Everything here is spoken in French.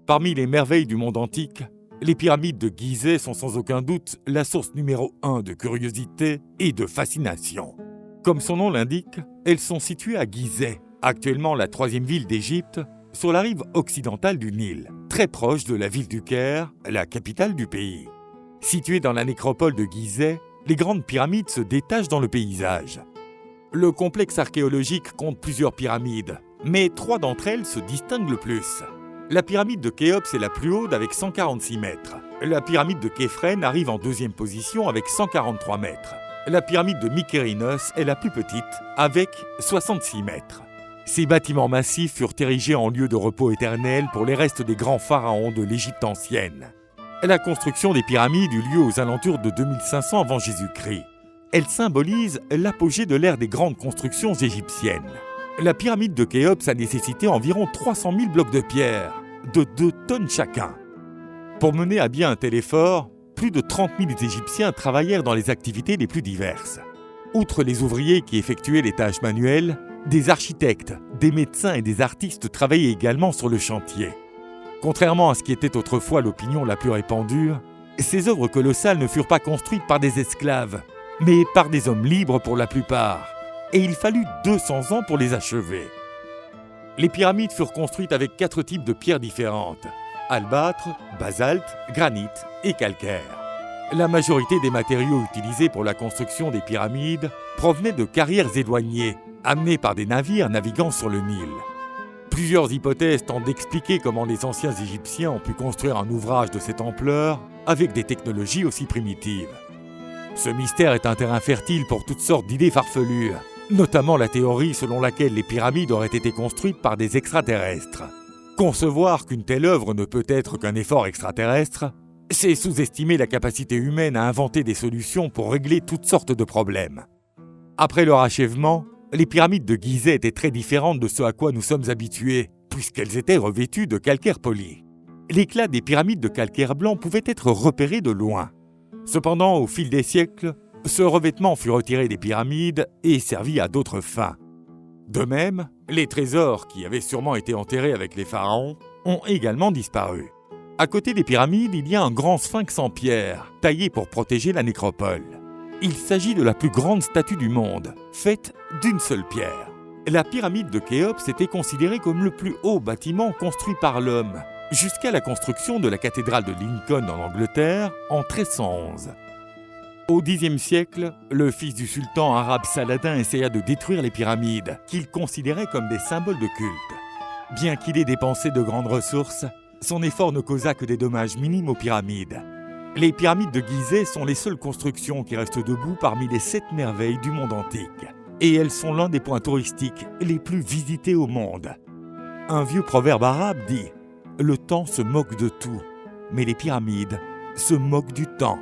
Parmi les merveilles du monde antique, les pyramides de Gizeh sont sans aucun doute la source numéro 1 de curiosité et de fascination. Comme son nom l'indique, elles sont situées à Gizeh, actuellement la 3e ville d'Égypte, sur la rive occidentale du Nil, très proche de la ville du Caire, la capitale du pays. Situées dans la nécropole de Gizeh, les grandes pyramides se détachent dans le paysage. Le complexe archéologique compte plusieurs pyramides, mais 3 d'entre elles se distinguent le plus. La pyramide de Khéops est la plus haute avec 146 mètres. La pyramide de Képhren arrive en 2e position avec 143 mètres. La pyramide de Mykérinos est la plus petite avec 66 mètres. Ces bâtiments massifs furent érigés en lieu de repos éternel pour les restes des grands pharaons de l'Égypte ancienne. La construction des pyramides eut lieu aux alentours de 2500 avant Jésus-Christ. Elle symbolise l'apogée de l'ère des grandes constructions égyptiennes. La pyramide de Khéops a nécessité environ 300 000 blocs de pierre, de 2 tonnes chacun. Pour mener à bien un tel effort, plus de 30 000 Égyptiens travaillèrent dans les activités les plus diverses. Outre les ouvriers qui effectuaient les tâches manuelles, des architectes, des médecins et des artistes travaillaient également sur le chantier. Contrairement à ce qui était autrefois l'opinion la plus répandue, ces œuvres colossales ne furent pas construites par des esclaves, mais par des hommes libres pour la plupart, et il fallut 200 ans pour les achever. Les pyramides furent construites avec 4 types de pierres différentes: albâtre, basalte, granit et calcaire. La majorité des matériaux utilisés pour la construction des pyramides provenaient de carrières éloignées, amenées par des navires naviguant sur le Nil. Plusieurs hypothèses tentent d'expliquer comment les anciens Égyptiens ont pu construire un ouvrage de cette ampleur avec des technologies aussi primitives. Ce mystère est un terrain fertile pour toutes sortes d'idées farfelues, notamment la théorie selon laquelle les pyramides auraient été construites par des extraterrestres. Concevoir qu'une telle œuvre ne peut être qu'un effort extraterrestre, c'est sous-estimer la capacité humaine à inventer des solutions pour régler toutes sortes de problèmes. Après leur achèvement, les pyramides de Gizeh étaient très différentes de ce à quoi nous sommes habitués, puisqu'elles étaient revêtues de calcaire poli. L'éclat des pyramides de calcaire blanc pouvait être repéré de loin. Cependant, au fil des siècles, ce revêtement fut retiré des pyramides et servi à d'autres fins. De même, les trésors, qui avaient sûrement été enterrés avec les pharaons, ont également disparu. À côté des pyramides, il y a un grand sphinx en pierre, taillé pour protéger la nécropole. Il s'agit de la plus grande statue du monde, faite d'une seule pierre. La pyramide de Khéops était considérée comme le plus haut bâtiment construit par l'homme, jusqu'à la construction de la cathédrale de Lincoln en Angleterre en 1311. Au Xe siècle, le fils du sultan arabe Saladin essaya de détruire les pyramides, qu'il considérait comme des symboles de culte. Bien qu'il ait dépensé de grandes ressources, son effort ne causa que des dommages minimes aux pyramides. Les pyramides de Gizeh sont les seules constructions qui restent debout parmi les 7 merveilles du monde antique. Et elles sont l'un des points touristiques les plus visités au monde. Un vieux proverbe arabe dit « Le temps se moque de tout, mais les pyramides se moquent du temps ».